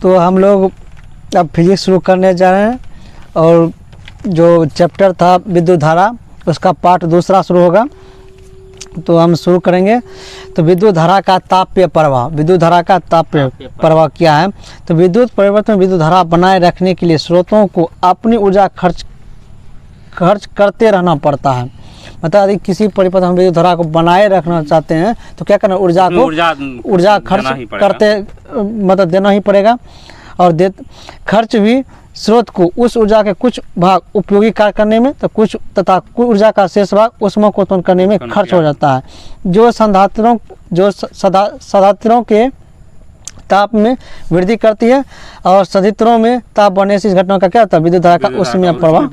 तो हम लोग अब फिजिक्स शुरू करने जा रहे हैं और जो चैप्टर था विद्युत धारा उसका पार्ट दूसरा शुरू होगा। तो हम शुरू करेंगे। तो विद्युत धारा का तापीय प्रवाह, विद्युत धारा का तापीय प्रवाह क्या है? तो विद्युत परिवर्तन में विद्युत धारा बनाए रखने के लिए स्रोतों को अपनी ऊर्जा खर्च करते रहना पड़ता है। मतलब यदि किसी परिपथ हम विद्युत धारा को बनाए रखना चाहते हैं तो क्या करना, ऊर्जा खर्च करते मतलब देना ही पड़ेगा। और खर्च भी स्रोत को उस ऊर्जा के कुछ भाग उपयोगी कार्य करने में तो कुछ तथा कुछ ऊर्जा का शेष भाग ऊष्मा को उत्पन्न करने में खर्च हो जाता है, जो संधारित्रों के ताप में वृद्धि करती है और संधारित्रों में ताप बढ़ने से इस घटना का क्या होता है, विद्युत धारा का ऊष्मीय प्रवाह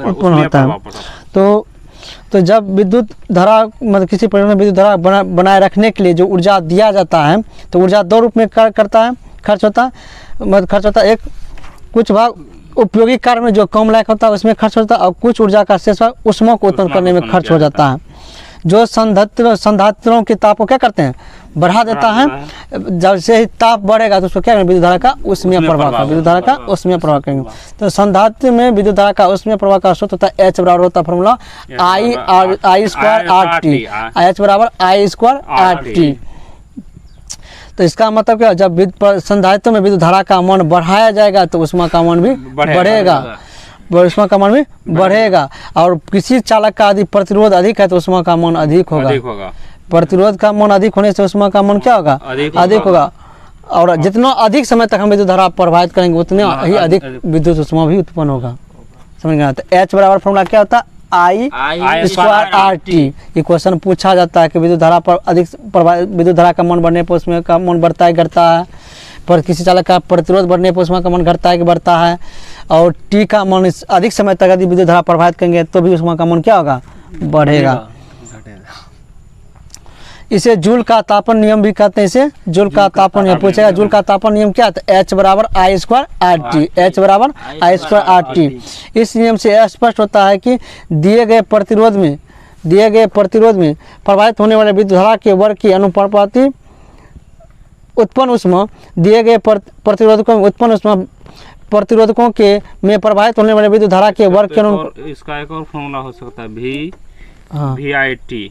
उत्पन्न होता है। तो जब विद्युत धारा मतलब किसी परिपथ में विद्युत धारा बनाए रखने के लिए जो ऊर्जा दिया जाता है तो ऊर्जा दो रूप में खर्च होता है। एक कुछ भाग उपयोगी कार्य में जो कम लायक होता है उसमें खर्च होता है और कुछ ऊर्जा का शेष भाग ऊष्मा को उत्पन्न करने में खर्च हो जाता है, जो संधारित्रों के ताप को क्या करते हैं, बढ़ा देता है। जब से ही ताप बढ़ेगा तो उसको क्या करेंगे, विद्युत धारा का ऊष्मीय प्रवाह का विद्युत धारा का ऊष्मीय प्रवाह करेंगे। तो संधारित्र में विद्युत धारा का ऊष्मीय प्रवाह का सूत्र होता है H बराबर होता है formula I square RT, H बराबर I स्क्वायर RT। तो इसका मतलब क्या, जब संधारित्र में विद्युत धारा का मान बढ़ाया जाएगा तो ऊष्मा का मान भी बढ़ेगा, ऊष्मा का मान भी बढ़ेगा। और किसी चालक का यदि प्रतिरोध अधिक है तो ऊष्मा का मान अधिक होगा। प्रतिरोध का मान अधिक होने से ऊष्मा का मान क्या होगा, अधिक होगा। और जितना अधिक समय तक हम विद्युत धारा प्रवाहित करेंगे उतना ही अधिक विद्युत ऊष्मा भी उत्पन्न होगा। समझ गए? तो H बराबर फॉर्मूला क्या होता है, I स्क्वायर RT। ये क्वेश्चन पूछा जाता है कि विद्युत धारा पर अधिक विद्युत धारा का मान बढ़ने पर उसमें का मान बढ़ता है घटता है, पर किसी चालक का प्रतिरोध बढ़ने पर उसमें का मान घटता है कि बढ़ता है। और T का मान अधिक समय तक यदि विद्युत धारा प्रवाहित करेंगे तो भी उसमें का मान क्या होगा, बढ़ेगा। इसे जूल का तापन नियम भी कहते हैं। इसे जूल का तापन नियम पूछेगा। जूल का तापन नियम क्या है, H बराबर I स्क्वायर RT, H बराबर I स्क्वायर RT। इस नियम से स्पष्ट होता है कि दिए गए प्रतिरोध में प्रवाहित होने वाले विद्युत धारा के वर्ग की अनुपाती उत्पन्न ऊष्मा दिए गए प्रतिरोधकों में उत्पन्न ऊष्मा प्रतिरोधकों के में प्रवाहित होने वाले विद्युत धारा के वर्ग के अनुपात। इसका एक और फॉर्मूला हो सकता है VIT,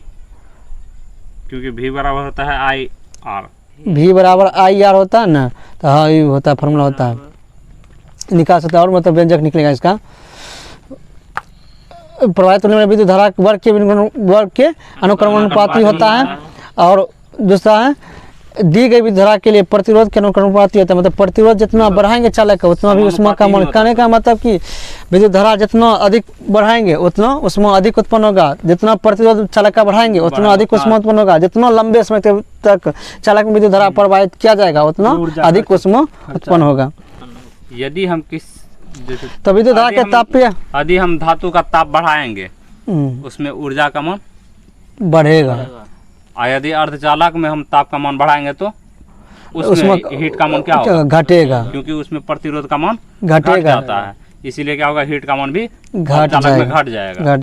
क्योंकि V बराबर होता है IR, V बराबर IR होता है ना, तो हाँ ये होता है फॉर्मूला होता है, निकाल सकता है। और मतलब व्यंजक निकलेगा इसका, प्रवाहित होने वाले विद्युत धारा वर्ग के अनुक्रमानुपाती होता है। और दूसरा है दी गई विद्युत धारा के लिए प्रतिरोध के अनुक्रमानुपाती होता है। मतलब प्रतिरोध जितना बढ़ाएंगे चालक का उतना भी ऊष्मा का मान, कहने का मतलब कि विद्युत धारा जितना अधिक बढ़ाएंगे उतना ऊष्मा अधिक उत्पन्न होगा, जितना प्रतिरोध चालक का बढ़ाएंगे उतना अधिक ऊष्मा उत्पन्न होगा, जितना लंबे समय तक चालक में विद्युत धारा प्रवाहित किया जाएगा उतना अधिक ऊष्मा उत्पन्न होगा। यदि हम तो विद्युत धारा के तापीय, यदि हम धातु का ताप बढ़ाएंगे उसमें ऊर्जा का मान बढ़ेगा। और यदि अर्धचालक में हम ताप का मान बढ़ाएंगे तो उसमें हीट का मान क्या होगा, घटेगा, क्योंकि उसमें प्रतिरोध का मान घट जाता है। इसीलिए क्या होगा, हीट का मान भी घट जाएगा।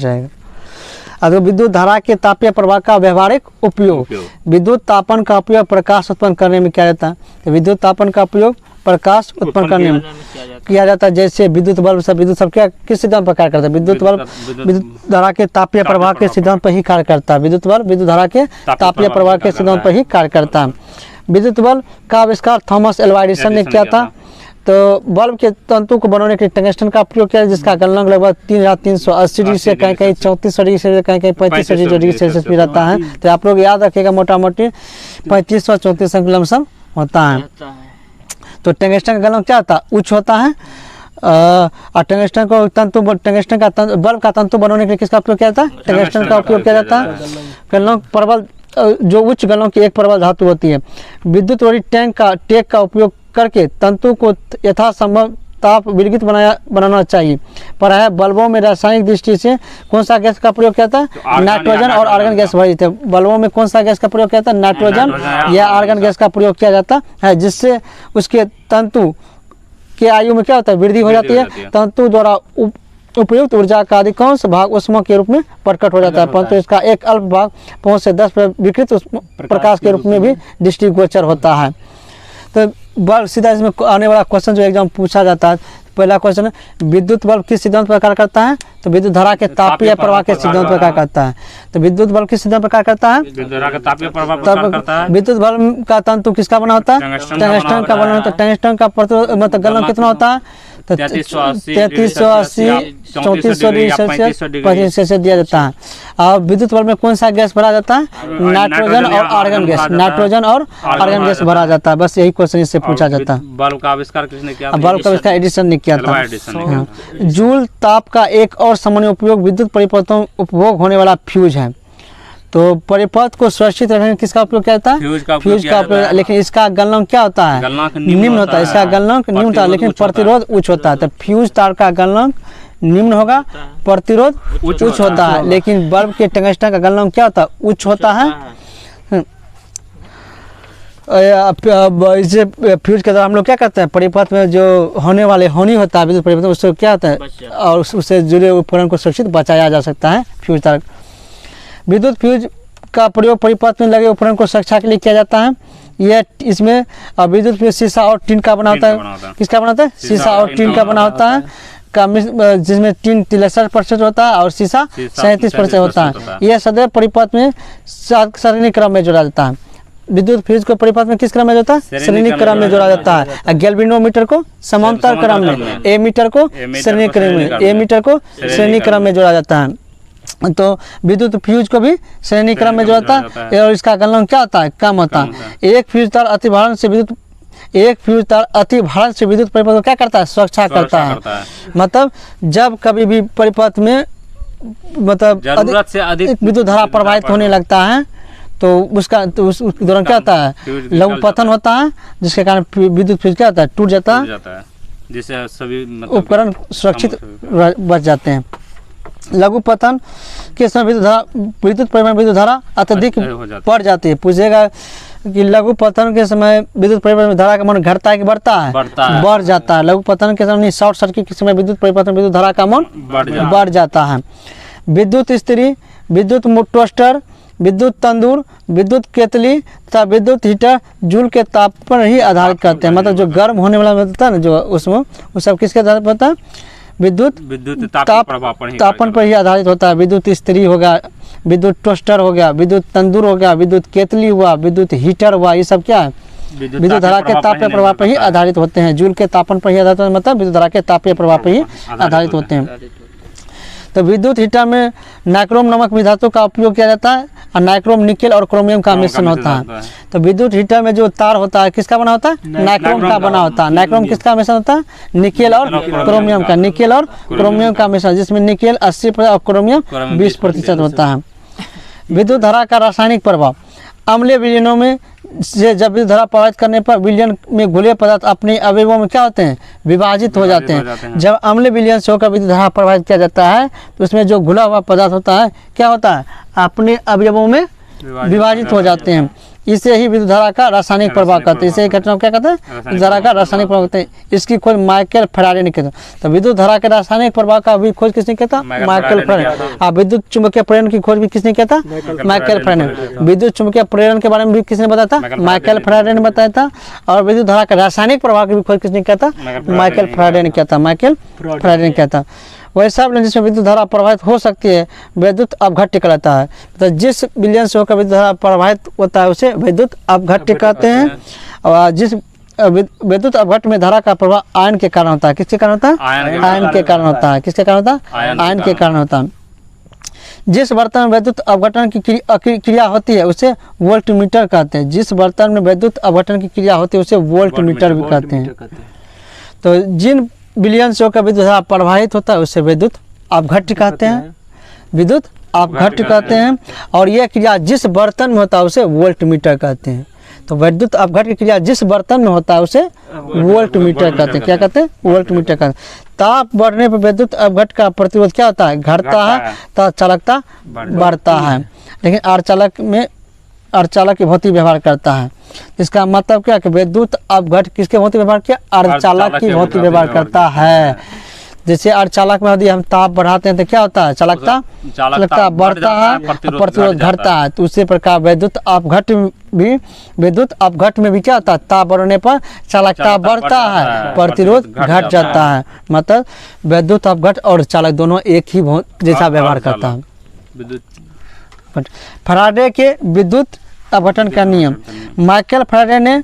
अगर विद्युत धारा के तापीय प्रवाह का व्यवहारिक उपयोग, विद्युत तापन का उपयोग प्रकाश उत्पन्न करने में किया जाता है। तो विद्युत तापन का उपयोग प्रकाश उत्पन्न करने में किया जाता है। जैसे विद्युत बल्ब सब क्या किस सिद्धांत पर कार्य करता है, विद्युत बल्ब विद्युत धारा के तापीय प्रवाह के सिद्धांत पर ही कार्य करता है। विद्युत बल्ब विद्युत धारा के तापीय प्रवाह के सिद्धांत पर ही कार्य करता है। विद्युत बल्ब का आविष्कार थॉमस एल्वा एडिसन ने किया था। तो बल्ब के तंतु को बनाने के लिए टंगस्टन का प्रयोग किया, जिसका गलनांक लगभग 3380 डिग्री से कहीं 3400 डिग्री से कहीं 3500 डिग्री सेल्सियस भी रहता है। तो आप लोग याद रखिएगा मोटा मोटी 3534 लमसम होता है। तो टंगस्टन का गलनांक क्या होता है, उच्च होता है। और टंगस्टन का बल्ब का तंतु बनाने के लिए किसका उपयोग किया जाता है, टंगस्टन का उपयोग किया जाता है। गलनांक प्रबल जो उच्च गलनांक की एक प्रबल धातु होती है। विद्युत वाली टेक का उपयोग करके तंतु को यथासंभव ताप विरहित बनाना चाहिए। पर है बल्बों में रासायनिक दृष्टि से कौन सा गैस का प्रयोग किया था, नाइट्रोजन और आर्गन गैस भरी थे। बल्बों में कौन सा गैस का प्रयोग किया था, नाइट्रोजन या आर्गन गैस का प्रयोग किया जाता है, जिससे उसके तंतु के आयु में क्या होता है, वृद्धि हो जाती है। तंतु द्वारा उपयुक्त ऊर्जा का अधिकांश भाग ऊष्मा के रूप में प्रकट हो जाता है, परंतु इसका एक अल्प भाग 5 से 10 विकृत प्रकाश के रूप में भी दृष्टिगोचर होता है। तो बल्ब सीधा इसमें आने वाला क्वेश्चन जो एग्जाम पूछा जाता है, पहला क्वेश्चन है विद्युत बल्ब किस सिद्धांत पर कार्य करता है, तो विद्युत धारा के तापीय प्रवाह के सिद्धांत पर कार्य करता है। तो विद्युत बल्ब किस सिद्धांत पर कार्य करता है, विद्युत धारा का तापीय प्रभाव पर कार्य करता है। विद्युत बल्ब का तंतु किसका बना होता है, टंगस्टन का बना होता है। टंगस्टन का मतलब गलनांक कितना होता है, तो 3380 3400 डिग्री सेल्सियस 35 सेल्सियस दिया जाता है। और विद्युत बल्ब में कौन सा गैस भरा जाता है, नाइट्रोजन और आर्गन गैस, नाइट्रोजन और आर्गन गैस भरा जाता है। बस यही क्वेश्चन इससे पूछा जाता है। बल्ब का आविष्कार किसने किया, बल्ब का आविष्कार एडिसन ने किया था। एडिसन। जूल ताप का एक और सामान्य उपयोग विद्युत परिपथों उपभोग होने वाला फ्यूज है। तो परिपथ को सुरक्षित रखने किसका उपयोग किया जाता है, फ्यूज का उपयोग। लेकिन इसका गलनांक क्या होता है, निम्न होता है। इसका गलनांक निम्न होता है, लेकिन प्रतिरोध उच्च होता है। तो फ्यूज तार का गलनांक निम्न होगा, प्रतिरोध उच्च होता है। लेकिन बल्ब के टंगस्टन का गलनांक क्या होता है, उच्च होता है। इसे फ्यूज के द्वारा हम लोग क्या करते हैं, परिपथ में जो होने वाले हानि होता है विद्युत परिपथ में, उससे क्या होता है, और उससे जुड़े उपकरण को सुरक्षित बचाया जा सकता है फ्यूज तार। विद्युत फ्यूज का प्रयोग परिपथ में लगे उपकरण को सुरक्षा के लिए किया जाता है। यह इसमें विद्युत फ्यूज शीशा और टीन का बना होता है। किसका बना होता है, शीशा और टीन का बना होता है, जिसमें टीन 63% होता है और शीशा 37% होता है। यह सदैव परिपथ में श्रेणी क्रम में जोड़ा जाता है। विद्युत फ्यूज को परिपथ में किस क्रम में जोड़ता है, श्रेणी क्रम में जोड़ा जाता है। गैल्वेनोमीटर को समांतर क्रम में, एमीटर को श्रेणी क्रम में, एमीटर को श्रेणी क्रम में जोड़ा जाता है। तो विद्युत फ्यूज को भी श्रेणी क्रम में जोड़ता है, और इसका गलनांक क्या होता है, कम होता है। एक फ्यूज तार अति भारण से विद्युत परिपथ को क्या करता है, सुरक्षा करता है। मतलब जब कभी भी परिपथ में मतलब जरूरत से अधिक विद्युत धारा प्रवाहित होने लगता है, तो उसका तो उस दौरान क्या होता है, लघु पतन होता है, जिसके कारण विद्युत फ्यूज क्या होता है, टूट जाता है, जिससे सभी उपकरण सुरक्षित बच जाते हैं। लघु पतन के समय विद्युत परिवहन विद्युत धारा अत्यधिक बढ़ जाती है। पूछेगा कि लघु पतन के समय विद्युत परिवहन धारा का मान घटता है कि बढ़ता है, बढ़ जाता है। लघु पतन के समय शॉर्ट सर्किट के समय विद्युत परिपथन विद्युत धारा का मान बढ़ जाता है। विद्युत इस्त्री, विद्युत टोस्टर, विद्युत तंदूर, विद्युत केतली तथा विद्युत हीटर जूल के ताप पर ही आधारित करते हैं। मतलब जो गर्म होने वाला होता है ना, जो उसमें वो सब किसके आधार पर होता है, विद्युत तापन पर ही आधारित होता है। विद्युत इस्त्री हो गया, विद्युत टोस्टर हो गया, विद्युत तंदूर हो गया, विद्युत केतली हुआ, विद्युत हीटर हुआ, ये सब क्या है, विद्युत धारा के तापीय प्रभाव पर ही आधारित होते हैं। जूल के तापन पर ही आधारित होते हैं, मतलब विद्युत धारा के तापीय प्रभाव पर ही आधारित होते हैं। तो विद्युत हीटर में नाइक्रोम नामक विधातु का उपयोग किया जाता है, और नाइक्रोम निकेल और क्रोमियम का मिश्रण होता है। तो विद्युत हीटर में जो तार होता है किसका बना होता है, नाइक्रोम का बना होता है। नाइक्रोम किसका मिश्रण होता है, निकेल और क्रोमियम का, निकेल और क्रोमियम का मिश्रण, जिसमें निकेल 80% और क्रोमियम 20% होता है। विद्युत धारा का रासायनिक प्रभाव, अम्लीय विलयनों में से जब विद्युत धारा प्रवाहित करने पर विलयन में घुले पदार्थ अपने अवयवों में क्या होते हैं, विभाजित हो जाते हैं। जब अम्लीय विलयन से होकर विद्युत धारा प्रवाहित किया जाता है, तो उसमें जो घुला हुआ पदार्थ होता है क्या होता है, अपने अवयवों में विभाजित हो जाते हैं। इसे ही विद्युत धारा का रासायनिक प्रभाव कहते हैं। इसे घटना क्या कहते हैं, धारा का रासायनिक प्रभाव कहते हैं। इसकी खोज माइकल फैराडे ने की। तो विद्युत धारा के रासायनिक प्रभाव का भी खोज किसने किया था, माइकल फैराडे। और विद्युत चुंबकीय प्रेरण की खोज भी किसने किया था, माइकल फैराडे। विद्युत चुंबकीय प्रेरण के बारे में भी किसने बताया था, माइकल फैराडे ने बताया था। और विद्युत धारा का रासायनिक प्रभाव की भी खोज किसने किया था, माइकल फैराडे ने किया था, माइकल फैराडे ने किया था। वैसा विलयन जिसमें विद्युत धारा प्रवाहित हो सकती है विद्युत अपघट्य कहलाता है। तो जिस विलयन से होकर विद्युत धारा प्रवाहित होता है उसे विद्युत अपघट्य कहते हैं। और जिस विद्युत अपघट्य में धारा का प्रवाह आयन के कारण होता है, किसके कारण होता है, आयन के कारण होता है। किसके कारण होता है, आयन के कारण होता है। जिस बर्तन में विद्युत अपघटन की क्रिया होती है उसे वोल्टमीटर कहते हैं। जिस बर्तन में विद्युत अपघटन की क्रिया होती है उसे वोल्टमीटर भी कहते हैं। तो जिन विलयन से होकर विद्युत धारा प्रवाहित होता है उसे विद्युत अपघट्य कहते हैं, विद्युत अपघट्य कहते हैं। और यह क्रिया जिस बर्तन में होता है उसे वोल्टमीटर कहते हैं। तो विद्युत अपघट्य की क्रिया जिस बर्तन में होता है उसे वोल्टमीटर कहते हैं। क्या कहते हैं, वोल्टमीटर कहते हैं। ताप बढ़ने पर विद्युत अपघट्य का प्रतिरोध क्या होता है, घटता है, तो चालकता बढ़ता है। लेकिन अर्धचालक की भौतिक व्यवहार करता है। इसका मतलब क्या कि विद्युत अपघट्य किसके भौतिक व्यवहार किया, अर्धचालक की भौतिक व्यवहार करता है। जैसे अर्धचालक में यदि हम ताप बढ़ाते हैं तो क्या होता है, चालकता बढ़ता है, प्रतिरोध घटता है। तो उसी प्रकार विद्युत अपघट में भी क्या होता है, ताप बढ़ने पर चालकता बढ़ता है, प्रतिरोध घट जाता है। मतलब विद्युत अपघट और चालक दोनों एक ही जैसा व्यवहार करता है। फैराडे के विद्युत अपघटन का नियम, माइकल फैराडे ने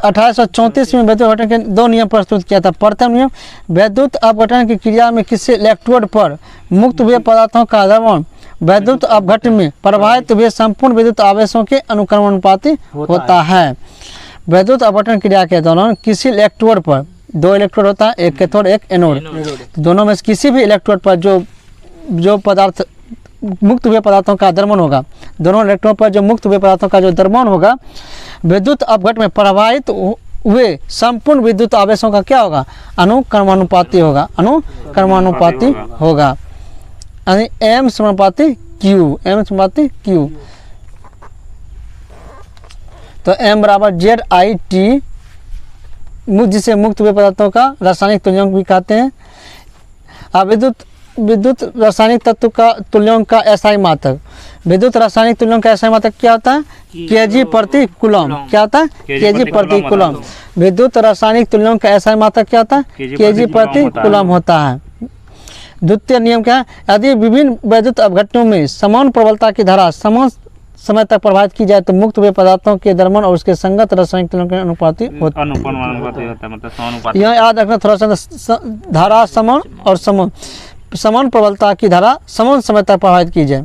1834 में विद्युत अपघटन के 2 नियम प्रस्तुत किया था। प्रथम नियम, विद्युत अपघटन की क्रिया में किसी इलेक्ट्रोड पर मुक्त हुए पदार्थों का द्रव्यमान विद्युत अपघट में प्रवाहित हुए संपूर्ण विद्युत आवेशों के अनुक्रमानुपाती होता है। विद्युत अपघटन क्रिया के दौरान किसी इलेक्ट्रोड पर 2 इलेक्ट्रोड होता है, एक कैथोड एक एनोड, दोनों में से किसी भी इलेक्ट्रोड पर जो पदार्थ मुक्त हुए पदार्थों का द्रव्यमान होगा, दोनों इलेक्ट्रॉन पर जो मुक्त हुए पदार्थों का जो द्रव्यमान होगा विद्युत अपघट में प्रवाहित हुए संपूर्ण विद्युत आवेशों का क्या होगा, अनुक्रमानुपाती होगा, अनुक्रमानुपाती होगा, यानी M समानुपाती Q। तो M बराबर ZIT, जिसे मुक्त हुए पदार्थों का रासायनिक तुल्यांक भी कहते हैं। अब विद्युत रासायनिक तत्व का तुल्यांक का SI मात्रक, विद्युत रासायनिक तुल्यांक का SI मात्रक क्या होता है, kg प्रति कूलम। क्या होता है, kg प्रति कूलम। विद्युत रासायनिक तुल्यांक का SI मात्रक क्या होता है, kg प्रति कूलम होता है। द्वितीय नियम क्या है, यदि विभिन्न विद्युत अपघटनों में समान प्रबलता की धारा समान समय तक प्रवाहित की जाए तो मुक्त हुए पदार्थों के द्रव्यमान और उसके संगत रासायनिक तुल्यांक के अनुपाती होता है। मतलब यहाँ याद रखना थोड़ा सा, धारा समान और समान प्रबलता की धारा समान समय तक प्रवाहित की जाए।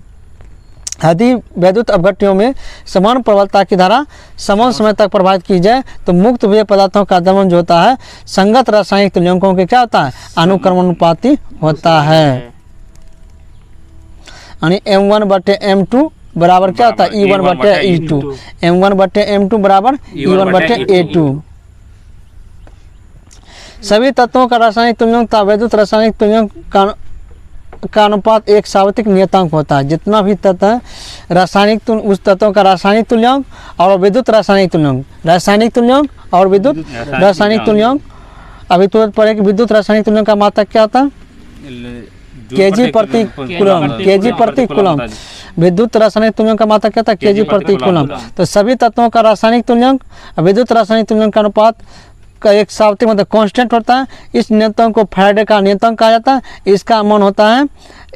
यदि विद्युत अपघटनों में समान प्रबलता की धारा समान समय तक प्रवाहित की जाए तो मुक्त हुए पदार्थों का द्रव्यमान जो होता है संगत रासायनिक तुल्यांकों के क्या होता है, अनुक्रमानुपाती होता है। यानी M1/M2 बराबर क्या होता है, E1/E2, M1/M2 बराबर E1/A2। सभी तत्वों का रासायनिक तुल्यांक तथा विद्युत रासायनिक तुल्यांक का अनुपात एक सार्वत्रिक नियतांक होता है। जितना भी तत्व है रासायनिक उस तत्वों का रासायनिक तुल्यांक और विद्युत रासायनिक तुल्यांक और विद्युत रासायनिक तुल्यांक। अभी तुरंत पढ़े कि विद्युत रासायनिक तुल्यांक का मात्रक क्या होता है, kg प्रति कूलम। विद्युत रासायनिक तुल्यांक का मात्रक क्या था, kg प्रति कूलम। तो सभी तत्वों का रासायनिक तुल्यांक विद्युत रासायनिक तुल्यांक का अनुपात का एक सार्वत्रिक मतलब कांस्टेंट होता है। इस नियतांक को फैराडे का नियतांक कहा जाता है। इसका मान होता है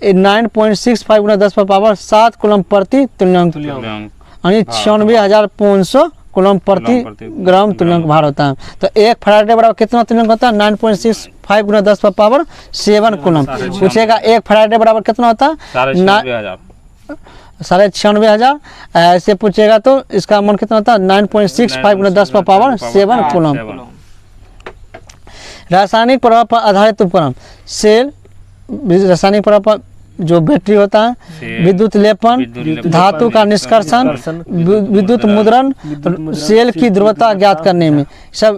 9.65 × 10⁻7 कूलम प्रति तुल्यांक, यानी 96,500 कूलम प्रति ग्राम तुल्यांक भार होता है। तो एक फैराडे बराबर कितना तुल्यांक होता है, 9.65 × 10⁻7 कूलम। पूछेगा एक फैराडे बराबर कितना होता है, 96,500। ऐसे पूछेगा तो इसका मान कितना होता है, 9.65 × 10⁻7 कूलम। रासायनिक प्रभाव पर आधारित उपकरण, सेल, रासायनिक प्रभाव पर जो बैटरी होता है, विद्युत लेपन, धातु का निष्कर्षण, विद्युत मुद्रण, सेल की ध्रुवता ज्ञात करने में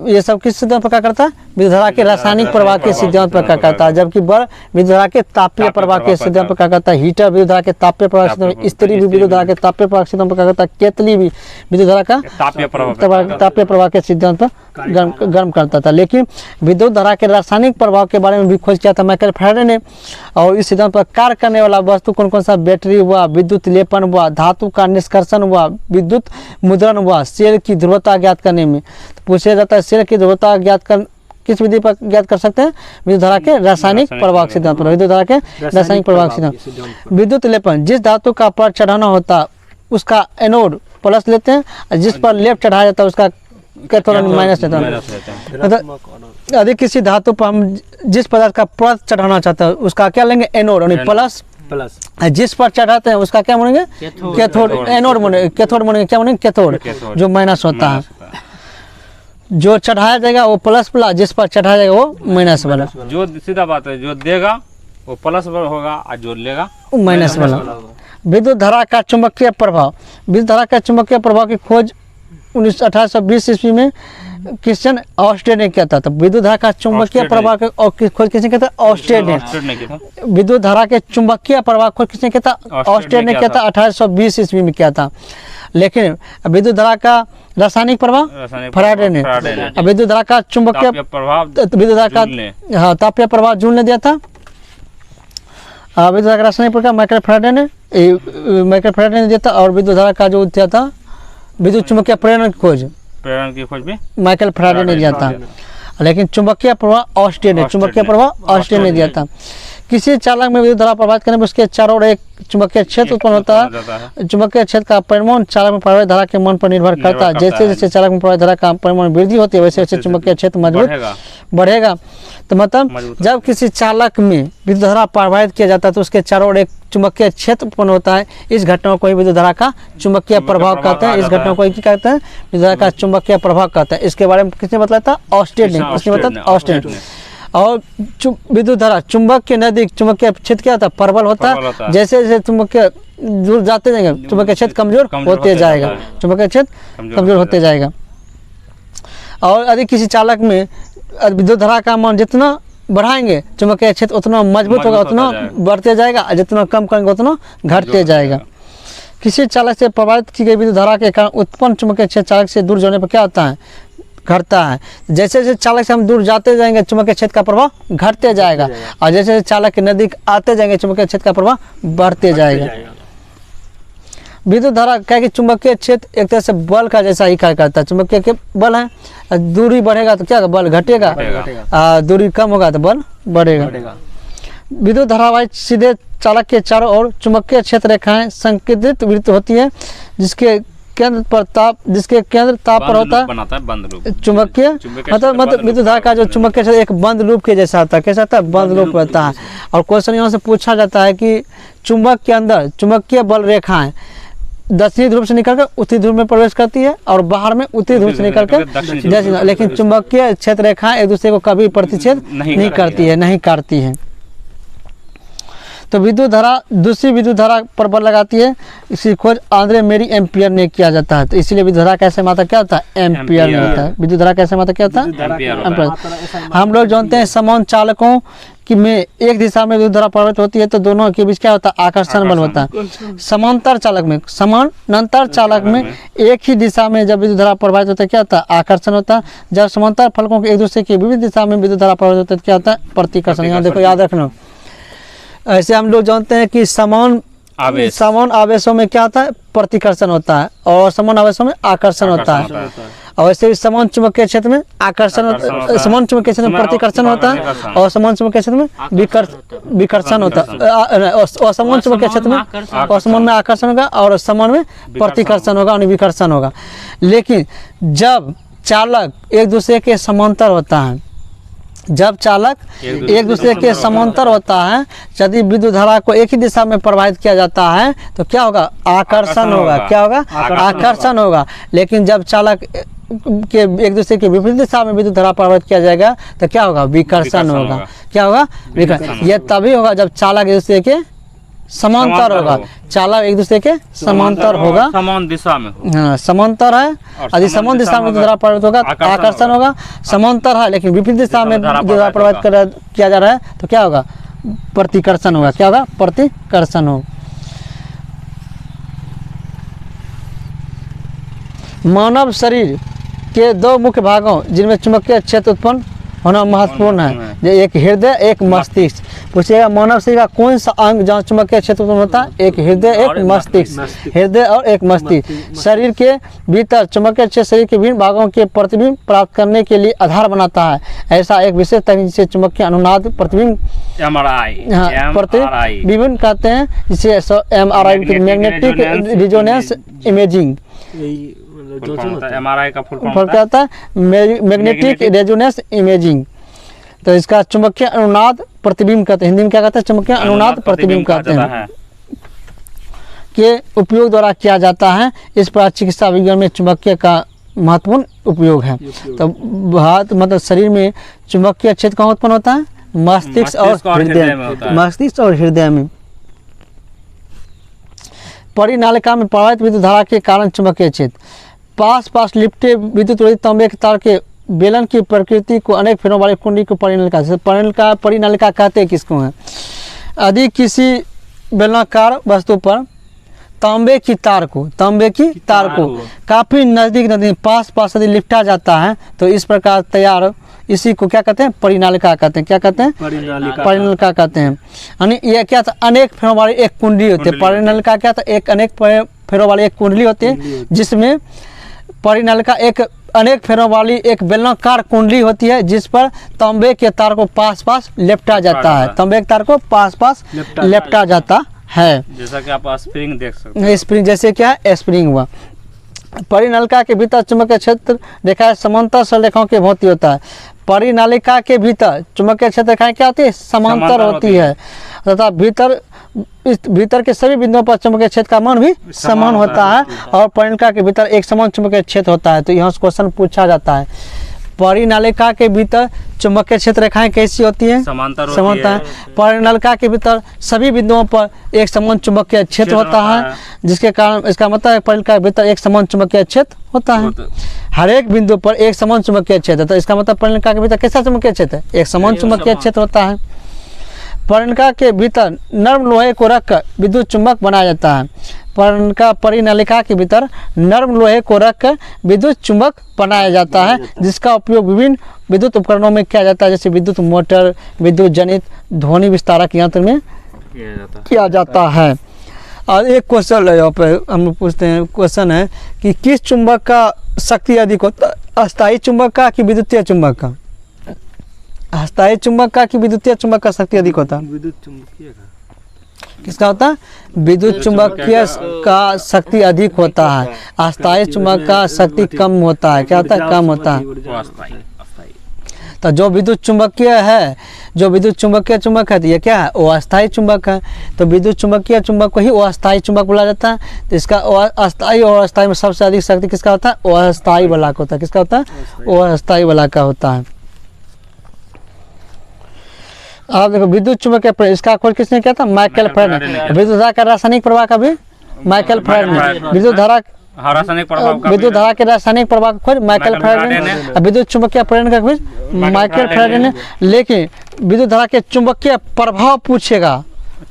ये सब किस सिद्धांत पर कार्य करता है, विद्युत धारा के रासायनिक प्रवाह के सिद्धांत पर कार्य करता है। जबकि बल विद्युत धारा के तापीय प्रवाह के सिद्धांत पर कार्य करता है। हीटर विद्युत धारा के तापीय प्रवाह सिद्धांत, स्त्री भी विद्युत धारा के तापीय प्रवाह सिद्धांत पर कार्य करता है। केतली भी विद्युत धारा का तापीय प्रवाह के सिद्धांत पर गर्म करता था। लेकिन विद्युत धारा के रासायनिक प्रभाव के बारे में भी खोज किया था माइकल फैराडे ने। और इस सिद्धांत पर कार्य करने वाला वस्तु कौन कौन सा, बैटरी हुआ, विद्युत लेपन हुआ, धातु का निष्कर्षण हुआ, विद्युत मुद्रण हुआ, सेल की ध्रुवता ज्ञात करने में। तो पूछा जाता है सेल की ध्रुवता ज्ञात कर किस विधि पर ज्ञात कर सकते हैं, विद्युत धारा के रासायनिक प्रवाह सिद्धांत पर। विद्युत धारा के रासायनिक प्रवाह सिद्धांत। विद्युत लेपन, जिस धातु का पर चढ़ाना होता है उसका एनोड प्लस लेते हैं, जिस पर लेप चढ़ाया जाता है उसका कैथोड माइनस लेते हैं। मतलब यदि किसी धातु पर हम जिस पदार्थ का पर चढ़ाना चाहते हैं उसका क्या लेंगे, एनोड, यानी प्लस। जिस पर चढ़ाते हैं उसका क्या मानेंगे, कैथोड। एनोड मानेंगे, कैथोड मानेंगे, क्या मानेंगे, कैथोड, जो माइनस होता है। जो चढ़ाया जाएगा वो प्लस वाला, जिस पर चढ़ाया जाएगा वो माइनस वाला। जो सीधा बात है, जो देगा वो प्लस होगा और जो लेगा वो माइनस वाला। विद्युत धारा का चुंबकीय प्रभाव, विद्युत धारा का चुंबकीय प्रभाव की खोज 1820 ईस्वी में क्रिश्चियन ऑस्ट्रेट ने किया था। तो विद्युत धारा का चुंबकीय प्रवाह और खोज किसने किया था? ऑस्ट्रेट ने। विद्युत धारा के चुंबकीय प्रवाह खोज किसने किया था? ऑस्ट्रेट ने किया था, 1820 ईस्वी में किया था। लेकिन विद्युत धारा का रासायनिक प्रभाव फैराडे ने। विद्युत धारा का चुंबकीय प्रभाव, विद्युत धारा का हाँ तापीय प्रभाव जूल ने दिया था। विद्युत धारा का रासायनिक प्रभाव माइकल फैराडे ने दिया था। और विद्युत धारा का जो दिया था विद्युत चुंबकीय प्रेरण की खोज में माइकल फैराडे ने दिया था। लेकिन चुंबकीय प्रभाव ऑस्ट्रेट ने दिया था। किसी चालक में विद्युत धारा प्रभावित करने पर उसके चारों ओर एक चुंबकीय क्षेत्र उत्पन्न होता है। चुंबकीय क्षेत्र का परिमाण चालक में प्रवाहित धारा के मान पर निर्भर करता है। जैसे जैसे चालक में प्रवाहित धारा का परिमाण वृद्धि होती है वैसे वैसे चुंबकीय क्षेत्र मजबूत बढ़ेगा। तो मतलब जब किसी चालक में विद्युत धारा प्रवाहित किया जाता है तो उसके चारों ओर एक चुंबकीय क्षेत्र उत्पन्न होता है। इस घटना को विद्युत धारा का चुंबकीय प्रभाव कहते हैं। इस घटना को क्या कहते हैं? विद्युत धारा का चुंबकीय प्रभाव कहते हैं। इसके बारे में किसने बताया था? ऑस्ट्रेट ने। किसने बताया? ऑस्ट्रेट ने। और विद्युत धारा चुंबक के नजदीक चुंबकीय क्षेत्र क्या होता है? प्रबल होता है। जैसे जैसे चुंबकीय दूर जाते जाएंगे चुंबकीय क्षेत्र कमजोर होते जाएगा। चुंबकीय क्षेत्र कमजोर होते जाएगा। और यदि किसी चालक में विद्युत धारा का मान जितना बढ़ाएंगे चुंबकीय क्षेत्र उतना मजबूत होगा, उतना बढ़ते जाएगा। जितना कम करेंगे उतना घटते जाएगा। किसी चालक से प्रभावित की गई विद्युत धारा के कारण उत्पन्न चुंबकीय क्षेत्र चालक से दूर जाने पर क्या होता है? घटता है। जैसे जैसे चालक से हम दूर जाते जाएंगे चुंबकीय क्षेत्र का प्रभाव घटते जाएगा। और जैसे जैसे चालक के नजदीक आते जाएंगे चुंबकीय क्षेत्र का प्रभाव बढ़ते जाएगा। विद्युत धारा क्या कि चुंबकीय क्षेत्र एक तरह से बल का जैसा ही कार्य करता है। चुंबकीय के बल है, दूरी बढ़ेगा तो क्या बल घटेगा, दूरी कम होगा तो बल बढ़ेगा। विद्युत धारावाही सीधे चालक के चारों ओर चुंबकीय क्षेत्र रेखाएं संकेंद्रित वृत्त होती है जिसके केंद्र ताप पर होता है चुंबकीय मतलब विद्युत धारा का जो चुंबकीय क्षेत्र एक बंद लूप के जैसा होता है। कैसा होता है? बंद लूप होता है। और क्वेश्चन यहाँ से पूछा जाता है कि चुंबक के अंदर चुंबकीय बल रेखाएं दक्षिणी ध्रुव से निकलकर उत्तरी ध्रुव में प्रवेश करती है और बाहर में उत्तरी ध्रुव से निकलकर दक्षिण। लेकिन चुंबकीय क्षेत्र रेखाएं एक दूसरे को कभी प्रतिच्छेद नहीं करती है। तो विद्युत धारा दूसरी विद्युत धारा पर बल लगाती है। इसकी खोज आंद्रे मेरी एम्पियर ने किया जाता है। तो इसीलिए विद्युत धारा कैसे मात्रा क्या होता है? एम्पियर में होता है। विद्युत धारा कैसे मात्रा क्या होता है? हम लोग जानते हैं समान चालकों कि में एक दिशा में विद्युत धारा प्रवाहित होती है तो दोनों के बीच क्या होता है? आकर्षण बल होता है। समांतर चालक में एक ही दिशा में जब विद्युत धारा प्रवाहित होता है क्या होता है? आकर्षण होता है। जब समांतर फलकों के एक दूसरे की विविध दिशा में विद्युत धारा प्रवाहित होता है क्या होता है? प्रतिकर्षण। यहाँ देखो याद रखना। ऐसे हम लोग जानते हैं कि समान आवेशों में क्या होता है? प्रतिकर्षण होता है और समान आवेशों में आकर्षण होता है। और वैसे समान चुंबकीय क्षेत्र में समान चुंबकीय क्षेत्र में प्रतिकर्षण होता है और समान चुंबकीय क्षेत्र में विकर्षण होता है। और समान चुंबकीय क्षेत्र में असमान में आकर्षण होगा और समान में प्रतिकर्षण होगा और विकर्षण होगा। लेकिन जब चालक एक दूसरे के समांतर होता है, यदि विद्युत धारा को एक ही दिशा में प्रवाहित किया जाता है तो क्या होगा? आकर्षण होगा। क्या होगा? आकर्षण होगा। लेकिन जब चालक के एक दूसरे के विपरीत दिशा में विद्युत धारा प्रवाहित किया जाएगा तो क्या होगा? विकर्षण होगा। क्या होगा? विकर्षण। यह तभी होगा जब चालक एक दूसरे के समांतर होगा। चालक एक दूसरे के समांतर होगा, समान दिशा में। हाँ, समांतर है। यदि समान दिशा में धारा प्रवाहित होगा आकर्षण होगा। समांतर है लेकिन विपरीत दिशा में धारा प्रवाहित किया जा रहा है तो क्या होगा? प्रतिकर्षण होगा। क्या होगा? प्रतिकर्षण होगा। मानव शरीर के दो मुख्य भागों जिनमें चुंबकीय क्षेत्र उत्पन्न होना महत्वपूर्ण है, एक हृदय एक मस्तिष्क। पूछिएगा मानव शरीर का कौन सा अंग जहाँ चुंबकीय क्षेत्र उत्पन्न होता है? एक हृदय एक मस्तिष्क। हृदय और एक मस्तिष्क शरीर के भीतर चुंबकीय क्षेत्र शरीर के विभिन्न भागों के प्रतिबिंब प्राप्त करने के लिए आधार बनाता है। ऐसा एक विशेष तकनीक जिसे चुंबकीय अनुनाद प्रतिबिंब प्रतिबिंब कहते हैं, जिसे MRI magnetic resonance imaging MRI का फुल फॉर्म क्या होता है? Magnetic resonance imaging. तो इसका चुंबकीय अनुनाद प्रतिबिंब कहते हैं। हिंदी में क्या कहते हैं? चुंबकीय अनुनाद प्रतिबिंब कहते हैं। के उपयोग द्वारा किया जाता है। इस प्रकार चिकित्सा विज्ञान में चुंबकीय का महत्वपूर्ण उपयोग है। तो हाथ मतलब शरीर में चुंबकीय क्षेत्र कहाँ उत्पन्न होता है? मस्तिष्क और हृदय में। परिनालिका में प्रवाहित विद्युत धारा के कारण चुंबकीय क्षेत्र पास लिपटे विद्युत रोधी तांबे के तार के बेलन की प्रकृति को अनेक फेरों वाली कुंडली को परिनलिका परिनलिका कहते हैं किसको है? यदि किसी बेलनाकार वस्तु पर तांबे की तार को काफी नजदीक पास यदि लिपटा जाता है तो इस प्रकार तैयार, इसी को क्या कहते हैं? परिनालिका कहते हैं। क्या कहते हैं? परिनालिका कहते हैं। यानी ये क्या था? अनेक फेरों वाली एक कुंडली होती है। परिनालिका क्या था? एक अनेक फेरों वाली एक कुंडली होती है, जिसमें परिनालिका एक अनेक फेरों वाली एक बेलनाकार कुंडली होती है, जिस पर तांबे के तार को पास लेपटा जाता है। तांबे के तार को पास लेपटा जाता है। जैसा कि आप स्प्रिंग देख सकते हैं। स्प्रिंग जैसे क्या है? स्प्रिंग हुआ। परिनालिका के भीतर चुंबकीय क्षेत्र रेखाएं समांतर सरलरेखाओं की भांति होता है। परिनालिका के भीतर चुंबकीय क्षेत्र रेखाएं क्या होती है? समांतर होती है तथा भीतर के सभी बिंदुओं पर चुंबकीय क्षेत्र का मान भी समान होता है और परिनालिका के भीतर एक समान चुंबकीय क्षेत्र होता है। तो यहाँ से क्वेश्चन पूछा जाता है, परिनालिका के भीतर चुंबकीय क्षेत्र रेखाएं कैसी होती हैं? समांतर है। परिनालिका के भीतर सभी बिंदुओं पर एक समान चुंबकीय क्षेत्र होता है, जिसके कारण इसका मतलब है परिनालिका के भीतर एक समान चुंबकीय क्षेत्र होता है। हर एक बिंदु पर एक समान चुंबकीय क्षेत्र, तो इसका मतलब परिनालिका के भीतर कैसा चुंबकीय क्षेत्र है? एक समान चुंबकीय क्षेत्र होता है। परिनालिका के भीतर नर्म लोहे को रखकर विद्युत चुंबक बनाया जाता है। परिनालिका के भीतर नर्म लोहे को रखकर विद्युत चुंबक बनाया जाता है, जिसका उपयोग विभिन्न विद्युत उपकरणों में किया जाता है, जैसे विद्युत मोटर, विद्युत जनित ध्वनि विस्तारक यंत्र में किया जाता है। और एक क्वेश्चन है यहाँ पे हम लोग पूछते हैं, क्वेश्चन है कि किस चुंबक का शक्ति अधिक होता है? अस्थायी चुंबक का कि विद्युतीय चुंबक का? अस्थायी चुंबक का कि विद्युतीय चुंबक का शक्ति अधिक होता है? विद्युत चुंबकीय का। किसका होता है? विद्युत चुंबकीय का शक्ति अधिक होता है, अस्थायी चुंबक का शक्ति कम होता है। क्या होता है? कम होता है। तो जो विद्युत चुंबकीय है, जो विद्युत चुंबकीय चुंबक है, तो ये क्या है? वो अस्थायी चुंबक है। तो विद्युत चुंबकीय चुंबक को ही वो अस्थायी चुंबक बोला जाता है। तो इसका अस्थायी और अस्थायी में सबसे अधिक शक्ति किसका होता है? वो अस्थायी वाला का होता है। किसका होता है? वो अस्थायी वाला का होता है। आप देखो विद्युत चुंबकीय, इसका खोज किसने किया था? माइकल फैराडे ने। विद्युत धारा का रासायनिक प्रभाव का भी माइकल फैराडे ने। विद्युत धारा के रासायनिक प्रभाव का खोज माइकल फैराडे ने। विद्युत चुंबकीय प्रेरण का खोज माइकल फैराडे ने। लेकिन विद्युत धारा के चुंबकीय प्रभाव पूछेगा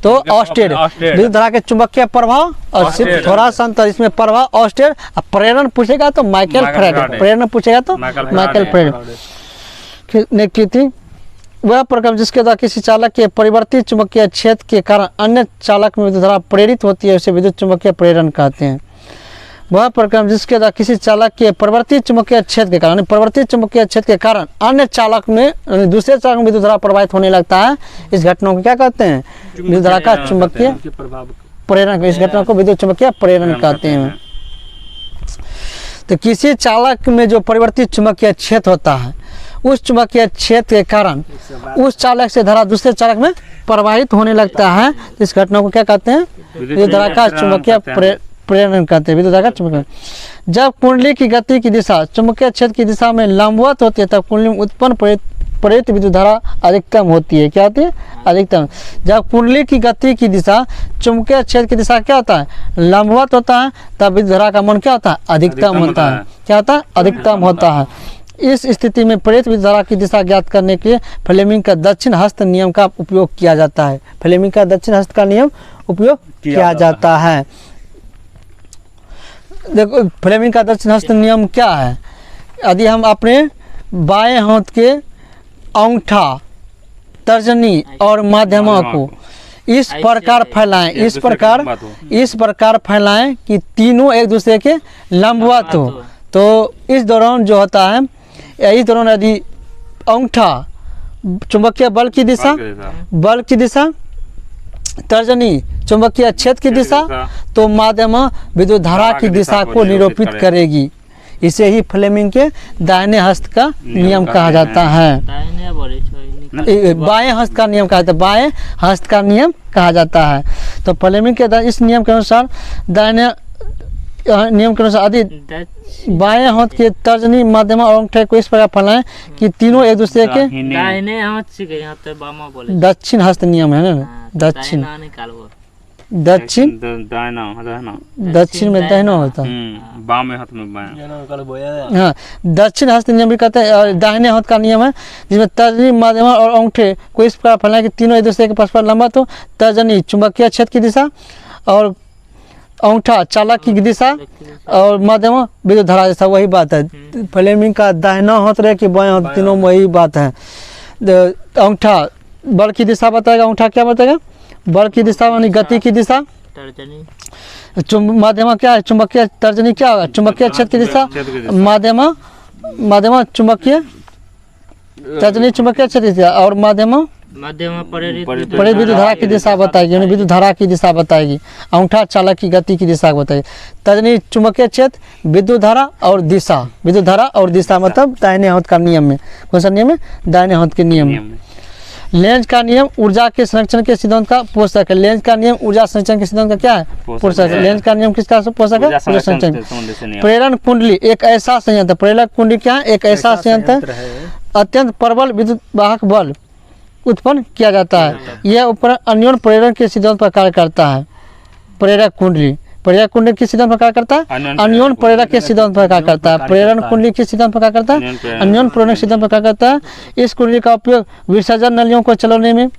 तो ऑस्टेड। विद्युत धारा के चुंबकीय प्रभाव और सिर्फ थोड़ा सा अंतर, इसमें प्रभाव ऑस्टेड, प्रेरण पूछेगा तो माइकल फैराडे। प्रेरण पूछेगा तो माइकल फैराडे ने की थी। वह प्रक्रम जिसके द्वारा किसी चालक के परिवर्तित चुंबकीय क्षेत्र के कारण अन्य चालक में विद्युत धारा प्रेरित होती है, उसे विद्युत चुंबकीय प्रेरण कहते हैं। वह प्रक्रम जिसके द्वारा किसी चालक के परिवर्तित चुंबकीय क्षेत्र के कारण, परिवर्तित चुंबकीय क्षेत्र के कारण अन्य चालक में दूसरे चालक में विद्युत धारा प्रवाहित होने लगता है, इस घटना को क्या कहते हैं? विद्युत धारा का चुंबकीय प्रेरण। इस घटना को विद्युत चुंबकीय प्रेरण कहते हैं। तो किसी चालक में जो परिवर्तित चुंबकीय क्षेत्र होता है, उस चुंबकीय क्षेत्र के कारण उस चालक से धारा दूसरे चालक में प्रवाहित होने लगता है, इस घटना को क्या कहते हैं? विद्युत धारा का चुंबकीय प्रेरण कहते हैं। विद्युत धारा का चुंबकीय। जब कुंडली की गति की दिशा चुंबकीय क्षेत्र की दिशा में लंबवत होती है, तब कुंडली में उत्पन्न प्रेरित विद्युत धारा अधिकतम होती है। क्या होती है? अधिकतम। जब कुंडली की गति की दिशा चुंबकीय क्षेत्र की दिशा क्या होता है? लंबवत होता है, तब विद्युत धारा का मान क्या होता है? अधिकतम होता है। क्या होता है? अधिकतम होता है। इस स्थिति में प्रेरित विद्युत धारा की दिशा ज्ञात करने के लिए फ्लेमिंग का दक्षिण हस्त नियम का उपयोग किया जाता है। फ्लेमिंग का दक्षिण हस्त का नियम उपयोग किया जाता है। देखो फ्लेमिंग का दक्षिण हस्त नियम क्या है? यदि हम अपने बाएं हाथ के अंगूठा, तर्जनी और मध्यमा को इस प्रकार फैलाएं, इस प्रकार फैलाएं कि तीनों एक दूसरे के लंबवत हो, तो इस दौरान जो होता है, इस दौरान यदि अंगूठा चुंबकीय बल की दिशा, तर्जनी चुंबकीय क्षेत्र की दिशा, तो माध्यमा विद्युत धारा की दिशा को निरूपित करेगी। इसे ही फ्लेमिंग के दाहिने हस्त का नियम कहा जाता है। बाएं हस्त का नियम कहा जाता है। बाएं हस्त का नियम कहा जाता है। तो फ्लेमिंग के इस नियम के अनुसार दाहिने नियम के अनुसार यदि बाएं हाथ के तर्जनी, मध्यमा और अंगूठे को इस प्रकार फैलाएं कि तीनों एक दूसरे के दाहिने हाथ से यहाँ तो बामा बोले, दक्षिण हस्त नियम है ना, दक्षिण दक्षिण दाहिना दक्षिण में दाहिना होता है। बाम में हाथ में बायां। हाँ, दक्षिण हस्त नियम भी कहते हैं और दाहिने हाथ का नियम है जिसमें तर्जनी, मध्यमा और अंगूठे को इस प्रकार फैलाएं कि तीनों एक दूसरे के परस्पर लंबत हो। तर्जनी चुंबकीय क्षेत्र की दिशा और अंगूठा चालक की दिशा और मध्यमा विद्युत धारा दिशा। वही बात है, फ्लेमिंग का दाहिना हाथ रहे कि बायां हाथ, तीनों में वही बात है। अंगूठा बल की दिशा बताएगा, अंगूठा क्या बताएगा? बल की दिशा यानी गति की दिशा। माध्यमा क्या है? चुंबकीय। तर्जनी क्या होगा? चुंबकीय क्षेत्र की दिशा। माध्यमा चुंबकीय, तर्जनी चुंबकीय क्षेत्र की दिशा और माध्यमा प्रेरित विद्युत धारा की दिशा बताएगी, यानी विद्युत धारा की दिशा बताएगी। अंगूठा चालक की गति की दिशा बताएगी। तर्जनी चुंबकीय क्षेत्र, विद्युत धारा और दिशा। विद्युत धारा और दिशा मतलब दाहिने हाथ का नियम में। कौन सा नियम है? दाहिने हाथ के नियम में। लेंज का नियम ऊर्जा के संरक्षण के सिद्धांत का पोषक है। लेंज का नियम ऊर्जा संरक्षण के सिद्धांत का क्या है? पोषक है। लेंज का नियम किसका पोषक है? ऊर्जा संरक्षण। प्रेरण कुंडली एक ऐसा संयंत्र, प्रेरक कुंडली क्या है? एक ऐसा संयंत्र अत्यंत प्रबल विद्युत वाहक बल उत्पन्न किया जाता है। यह उपकरण अन्योन्य प्रेरण के सिद्धांत पर कार्य करता है। प्रेरक कुंडली, प्रेरक कुंडली किस सिद्धांत पर कार्य करता है? अन्योन्य प्रेरक के सिद्धांत पर कार्य करता है। प्रेरण कुंडली किस सिद्धांत पर कार्य करता है? अन्योन्य प्रेरक सिद्धांत पर कार्य करता है। इस कुंडली का उपयोग विसर्जन नलियों को चलाने में,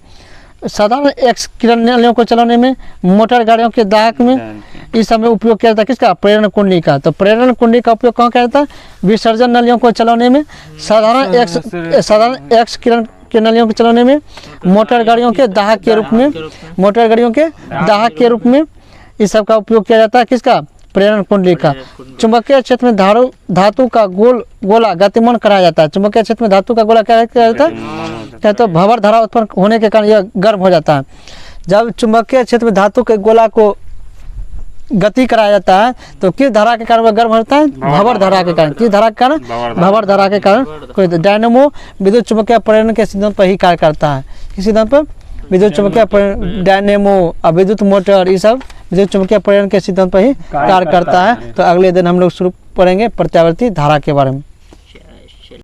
साधारण एक्स किरण नलियों को चलाने में, मोटर गाड़ियों के दाहक में, इस समय उपयोग किया जाता है। किसका? प्रेरण कुंडली का। तो प्रेरण कुंडली का उपयोग कहाँ किया जाता है? विसर्जन नलियों को चलाने में, साधारण एक्स किरण के नलियों को चलाने में, मोटर गाड़ियों के दाहक के रूप में, मोटर गाड़ियों के दाहक के रूप में इस सब का उपयोग किया जाता है। किसका? प्रेरण कुंडली का। चुंबकीय क्षेत्र में धातु का गोला गतिमान कराया जाता है। चुंबकीय क्षेत्र में धातु का गोला क्या किया जाता है? क्या तो भंवर धारा उत्पन्न होने के कारण यह गर्म हो जाता है। जब चुंबकीय क्षेत्र में धातु के गोला को गति कराया जाता है तो किस धारा के कारण वह गर्म होता है? भंवर धारा के कारण। किस धारा के कारण? भंवर धारा के कारण। कोई डायनेमो विद्युत चुंबकीय प्रेरण के सिद्धांत पर ही कार्य करता है। किस सिद्धांत पर? विद्युत चुंबकीय डायनेमो और विद्युत मोटर, ये सब विद्युत चुंबकीय प्रेरण के सिद्धांत पर ही कार्य करता है। तो अगले दिन हम लोग शुरू करेंगे प्रत्यावर्ती धारा के बारे में।